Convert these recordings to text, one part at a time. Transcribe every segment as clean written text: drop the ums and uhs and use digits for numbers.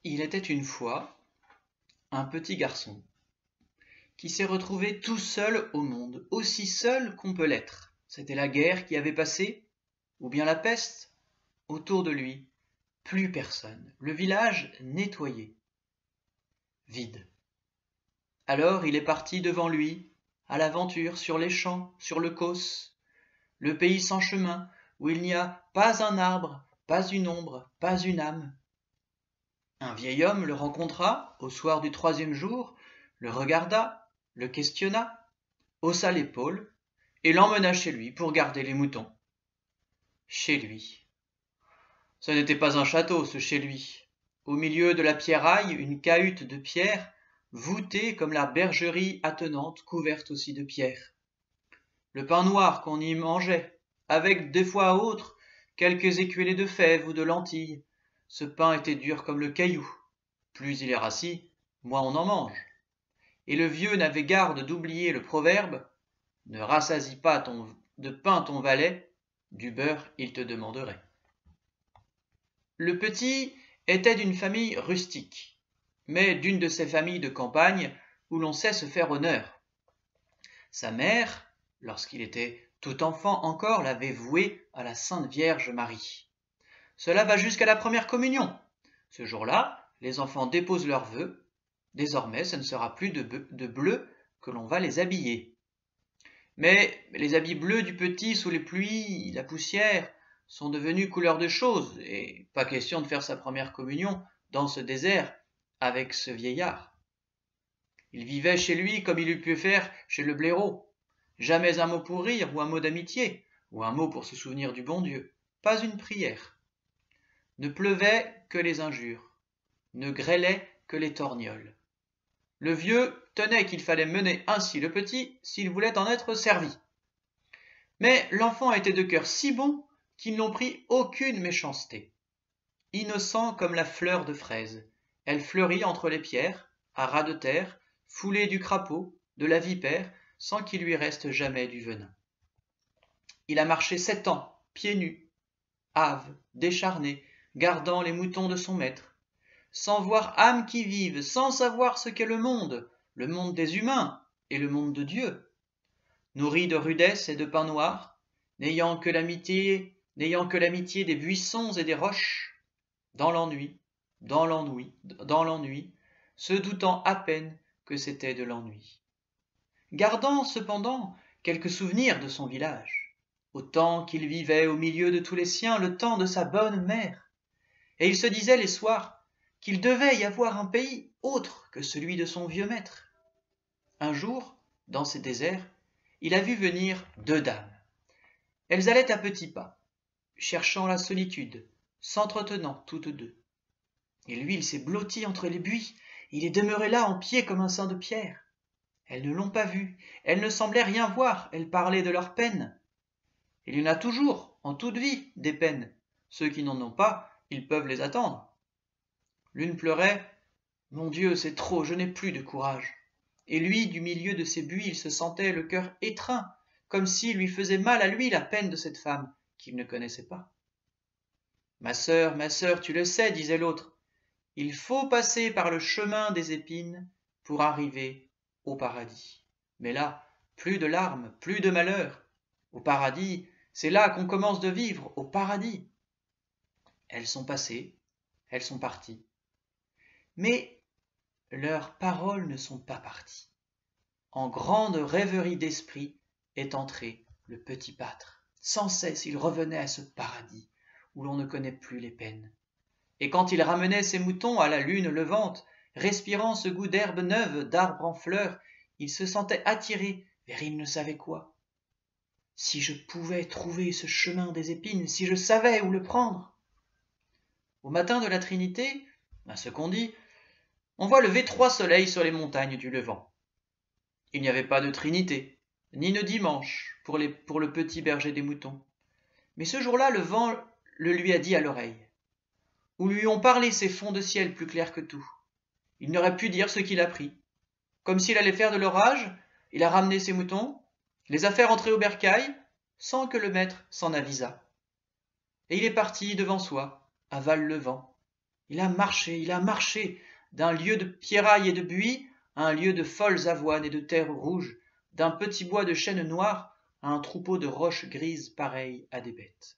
Il était une fois un petit garçon qui s'est retrouvé tout seul au monde, aussi seul qu'on peut l'être. C'était la guerre qui avait passé, ou bien la peste. Autour de lui, plus personne. Le village nettoyé, vide. Alors il est parti devant lui, à l'aventure, sur les champs, sur le Causse, le pays sans chemin, où il n'y a pas un arbre, pas une ombre, pas une âme. Un vieil homme le rencontra au soir du troisième jour, le regarda, le questionna, haussa l'épaule et l'emmena chez lui pour garder les moutons. Chez lui. Ce n'était pas un château, ce chez lui. Au milieu de la pierraille, une cahute de pierre, voûtée comme la bergerie attenante, couverte aussi de pierre. Le pain noir qu'on y mangeait, avec des fois à autres quelques écuellées de fèves ou de lentilles. Ce pain était dur comme le caillou. Plus il est rassis, moins on en mange. Et le vieux n'avait garde d'oublier le proverbe « Ne rassasie pas de pain ton valet, du beurre il te demanderait. » Le petit était d'une famille rustique, mais d'une de ces familles de campagne où l'on sait se faire honneur. Sa mère, lorsqu'il était tout enfant encore, l'avait voué à la Sainte Vierge Marie. Cela va jusqu'à la première communion. Ce jour-là, les enfants déposent leurs vœux. Désormais, ce ne sera plus de bleu que l'on va les habiller. Mais les habits bleus du petit sous les pluies, la poussière, sont devenus couleur de chose, et pas question de faire sa première communion dans ce désert avec ce vieillard. Il vivait chez lui comme il eût pu faire chez le blaireau. Jamais un mot pour rire ou un mot d'amitié, ou un mot pour se souvenir du bon Dieu. Pas une prière. Ne pleuvait que les injures, ne grêlait que les torgnoles. Le vieux tenait qu'il fallait mener ainsi le petit s'il voulait en être servi. Mais l'enfant était de cœur si bon qu'ils n'ont pris aucune méchanceté. Innocent comme la fleur de fraise, elle fleurit entre les pierres, à ras de terre, foulée du crapaud, de la vipère, sans qu'il lui reste jamais du venin. Il a marché 7 ans, pieds nus, hâve, décharné, gardant les moutons de son maître, sans voir âme qui vive, sans savoir ce qu'est le monde des humains et le monde de Dieu. Nourri de rudesse et de pain noir, n'ayant que l'amitié des buissons et des roches, dans l'ennui, se doutant à peine que c'était de l'ennui. Gardant cependant quelques souvenirs de son village, au temps qu'il vivait au milieu de tous les siens, le temps de sa bonne mère, et il se disait les soirs qu'il devait y avoir un pays autre que celui de son vieux maître. Un jour, dans ces déserts, il a vu venir 2 dames. Elles allaient à petits pas, cherchant la solitude, s'entretenant toutes deux. Et lui, il s'est blotti entre les buis, il est demeuré là en pied comme un saint de pierre. Elles ne l'ont pas vu, elles ne semblaient rien voir, elles parlaient de leurs peines. Il y en a toujours, en toute vie, des peines. Ceux qui n'en ont pas, ils peuvent les attendre. L'une pleurait « Mon Dieu, c'est trop, je n'ai plus de courage ». Et lui, du milieu de ses buis, il se sentait le cœur étreint, comme s'il lui faisait mal à lui la peine de cette femme qu'il ne connaissait pas. « Ma sœur, tu le sais, disait l'autre, il faut passer par le chemin des épines pour arriver au paradis. Mais là, plus de larmes, plus de malheur. Au paradis, c'est là qu'on commence de vivre, au paradis. » Elles sont passées, elles sont parties. Mais leurs paroles ne sont pas parties. En grande rêverie d'esprit est entré le petit pâtre. Sans cesse il revenait à ce paradis où l'on ne connaît plus les peines. Et quand il ramenait ses moutons à la lune levante, respirant ce goût d'herbe neuve, d'arbre en fleurs, il se sentait attiré vers il ne savait quoi. Si je pouvais trouver ce chemin des épines, si je savais où le prendre. Au matin de la Trinité, à ce qu'on dit, on voit lever 3 soleils sur les montagnes du Levant. Il n'y avait pas de Trinité, ni de dimanche pour le petit berger des moutons. Mais ce jour-là, le vent le lui a dit à l'oreille, où lui ont parlé ces fonds de ciel plus clairs que tout. Il n'aurait pu dire ce qu'il a pris. Comme s'il allait faire de l'orage, il a ramené ses moutons, les a fait rentrer au bercail, sans que le maître s'en avisât. Et il est parti devant soi, à Val-le-Vent. il a marché, d'un lieu de pierrailles et de buis à un lieu de folles avoines et de terre rouge, d'un petit bois de chênes noirs à un troupeau de roches grises pareilles à des bêtes.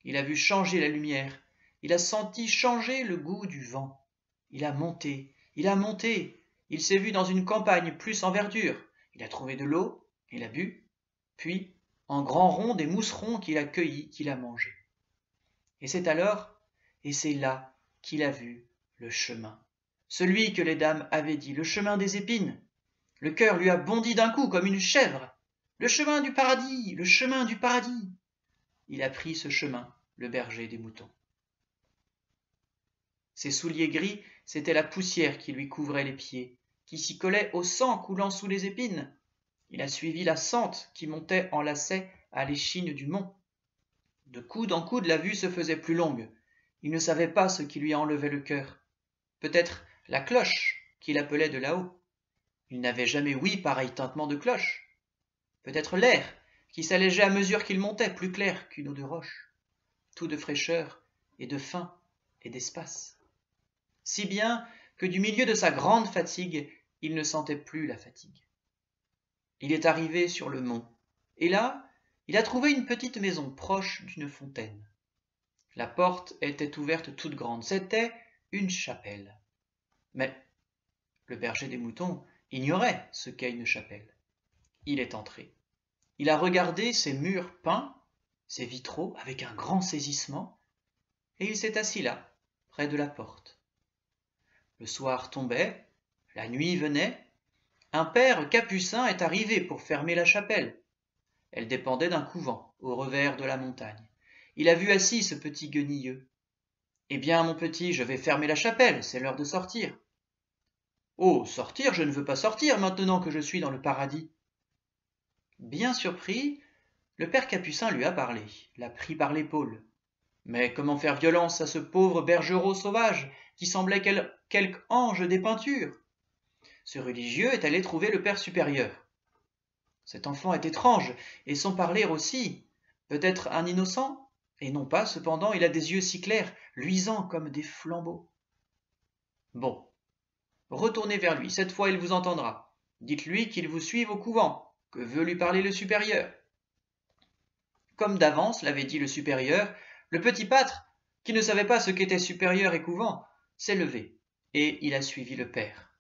Il a vu changer la lumière, il a senti changer le goût du vent. Il a monté, il s'est vu dans une campagne plus en verdure, il a trouvé de l'eau, il a bu, puis, en grand rond, des mousserons qu'il a cueillis, qu'il a mangés. Et c'est alors, et c'est là qu'il a vu le chemin, celui que les dames avaient dit, le chemin des épines. Le cœur lui a bondi d'un coup comme une chèvre. Le chemin du paradis, le chemin du paradis. Il a pris ce chemin, le berger des moutons. Ses souliers gris, c'était la poussière qui lui couvrait les pieds, qui s'y collait au sang coulant sous les épines. Il a suivi la sente qui montait en lacet à l'échine du mont. De coude en coude, la vue se faisait plus longue. Il ne savait pas ce qui lui enlevait le cœur. Peut-être la cloche qu'il appelait de là-haut. Il n'avait jamais ouï pareil tintement de cloche. Peut-être l'air qui s'allégeait à mesure qu'il montait, plus clair qu'une eau de roche, tout de fraîcheur et de fin et d'espace. Si bien que du milieu de sa grande fatigue, il ne sentait plus la fatigue. Il est arrivé sur le mont, et là, il a trouvé une petite maison proche d'une fontaine. La porte était ouverte toute grande, c'était une chapelle. Mais le berger des moutons ignorait ce qu'est une chapelle. Il est entré. Il a regardé ses murs peints, ses vitraux, avec un grand saisissement, et il s'est assis là, près de la porte. Le soir tombait, la nuit venait, un père capucin est arrivé pour fermer la chapelle. Elle dépendait d'un couvent, au revers de la montagne. Il a vu assis ce petit guenilleux. « Eh bien, mon petit, je vais fermer la chapelle, c'est l'heure de sortir. »« Oh, sortir, je ne veux pas sortir maintenant que je suis dans le paradis. » Bien surpris, le père Capucin lui a parlé, l'a pris par l'épaule. Mais comment faire violence à ce pauvre bergerot sauvage qui semblait quelque ange des peintures? Ce religieux est allé trouver le père supérieur. Cet enfant est étrange, et son parler aussi. Peut-être un innocent, et non pas, cependant, il a des yeux si clairs, luisants comme des flambeaux. Bon, retournez vers lui, cette fois il vous entendra. Dites-lui qu'il vous suive au couvent, que veut lui parler le supérieur. Comme d'avance l'avait dit le supérieur, le petit pâtre, qui ne savait pas ce qu'était supérieur et couvent, s'est levé, et il a suivi le père.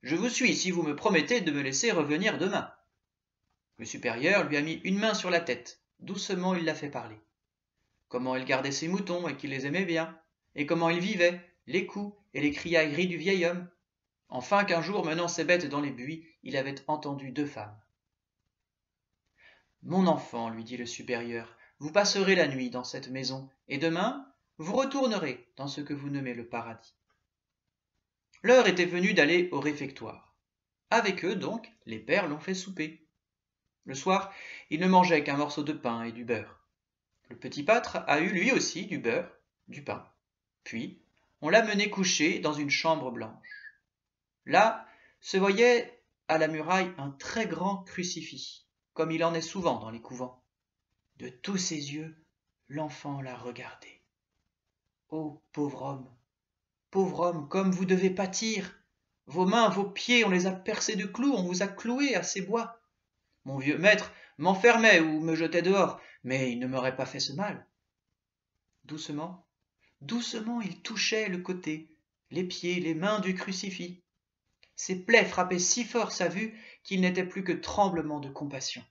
Je vous suis si vous me promettez de me laisser revenir demain. Le supérieur lui a mis une main sur la tête, doucement il l'a fait parler. Comment il gardait ses moutons et qu'il les aimait bien, et comment il vivait, les coups et les criailleries du vieil homme. Enfin qu'un jour, menant ses bêtes dans les buis, il avait entendu 2 femmes. « Mon enfant, lui dit le supérieur, vous passerez la nuit dans cette maison, et demain, vous retournerez dans ce que vous nommez le paradis. » L'heure était venue d'aller au réfectoire. Avec eux, donc, les pères l'ont fait souper. Le soir, il ne mangeait qu'un morceau de pain et du beurre. Le petit pâtre a eu lui aussi du beurre, du pain. Puis, on l'a mené coucher dans une chambre blanche. Là, se voyait à la muraille un très grand crucifix, comme il en est souvent dans les couvents. De tous ses yeux, l'enfant l'a regardé. Ô pauvre homme, comme vous devez pâtir! Vos mains, vos pieds, on les a percés de clous, on vous a cloué à ces bois. Mon vieux maître m'enfermait ou me jetait dehors, mais il ne m'aurait pas fait ce mal. Doucement, doucement, il touchait le côté, les pieds, les mains du crucifix. Ses plaies frappaient si fort sa vue qu'il n'était plus que tremblement de compassion.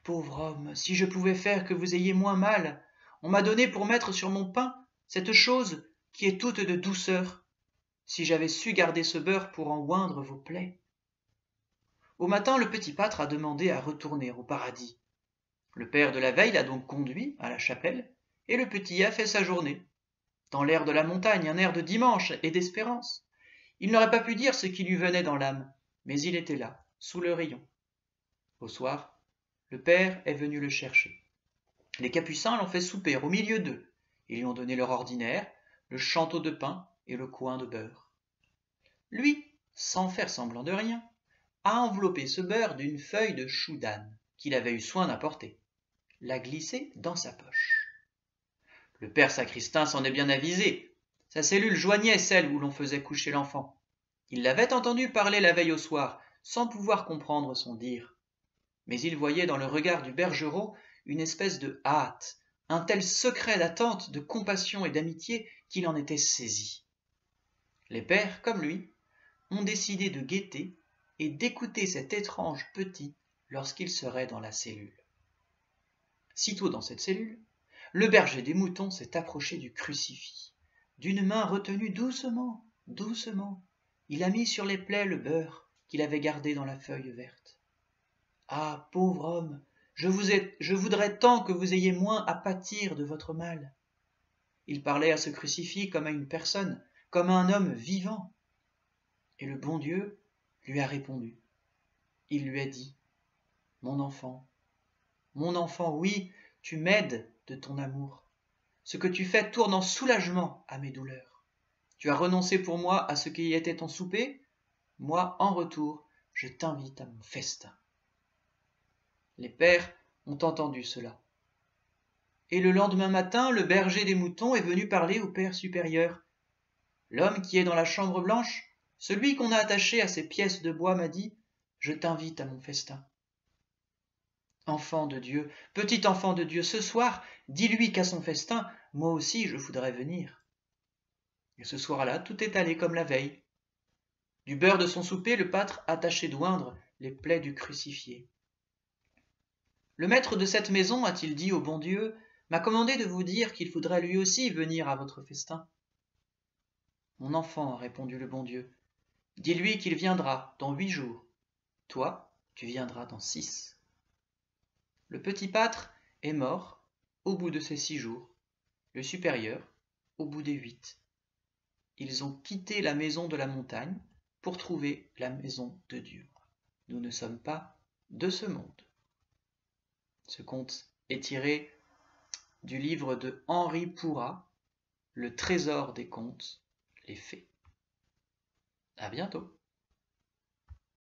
Pauvre homme, si je pouvais faire que vous ayez moins mal, on m'a donné pour mettre sur mon pain cette chose qui est toute de douceur, si j'avais su garder ce beurre pour en oindre vos plaies. Au matin, le petit pâtre a demandé à retourner au paradis. Le père de la veille l'a donc conduit à la chapelle, et le petit a fait sa journée. Dans l'air de la montagne, un air de dimanche et d'espérance. Il n'aurait pas pu dire ce qui lui venait dans l'âme, mais il était là, sous le rayon. Au soir, le père est venu le chercher. Les capucins l'ont fait souper au milieu d'eux. Ils lui ont donné leur ordinaire, le chanteau de pain et le coin de beurre. Lui, sans faire semblant de rien, a enveloppé ce beurre d'une feuille de chou d'âne qu'il avait eu soin d'apporter, l'a glissé dans sa poche. Le père sacristain s'en est bien avisé. Sa cellule joignait celle où l'on faisait coucher l'enfant. Il l'avait entendu parler la veille au soir, sans pouvoir comprendre son dire. Mais il voyait dans le regard du bergerot une espèce de hâte, un tel secret d'attente, de compassion et d'amitié qu'il en était saisi. Les pères, comme lui, ont décidé de guetter et d'écouter cet étrange petit lorsqu'il serait dans la cellule. Sitôt dans cette cellule, le berger des moutons s'est approché du crucifix. D'une main retenue doucement, doucement, il a mis sur les plaies le beurre qu'il avait gardé dans la feuille verte. Ah, pauvre homme, je voudrais tant que vous ayez moins à pâtir de votre mal. Il parlait à ce crucifix comme à une personne, comme à un homme vivant. Et le bon Dieu lui a répondu. Il lui a dit, mon enfant, oui, tu m'aides de ton amour. Ce que tu fais tourne en soulagement à mes douleurs. Tu as renoncé pour moi à ce qui était ton souper, moi, en retour, je t'invite à mon festin. Les pères ont entendu cela. Et le lendemain matin, le berger des moutons est venu parler au père supérieur. L'homme qui est dans la chambre blanche, celui qu'on a attaché à ces pièces de bois, m'a dit « Je t'invite à mon festin. » Enfant de Dieu, petit enfant de Dieu, ce soir, dis-lui qu'à son festin, moi aussi je voudrais venir. Et ce soir-là, tout est allé comme la veille. Du beurre de son souper, le pâtre a tâché d'oindre les plaies du crucifié. Le maître de cette maison, a-t-il dit au bon Dieu, m'a commandé de vous dire qu'il faudrait lui aussi venir à votre festin. Mon enfant, a répondu le bon Dieu, dis-lui qu'il viendra dans 8 jours. Toi, tu viendras dans 6. Le petit pâtre est mort au bout de ces 6 jours, le supérieur au bout des 8. Ils ont quitté la maison de la montagne pour trouver la maison de Dieu. Nous ne sommes pas de ce monde. Ce conte est tiré du livre de Henri Pourrat, Le trésor des contes, les fées. À bientôt.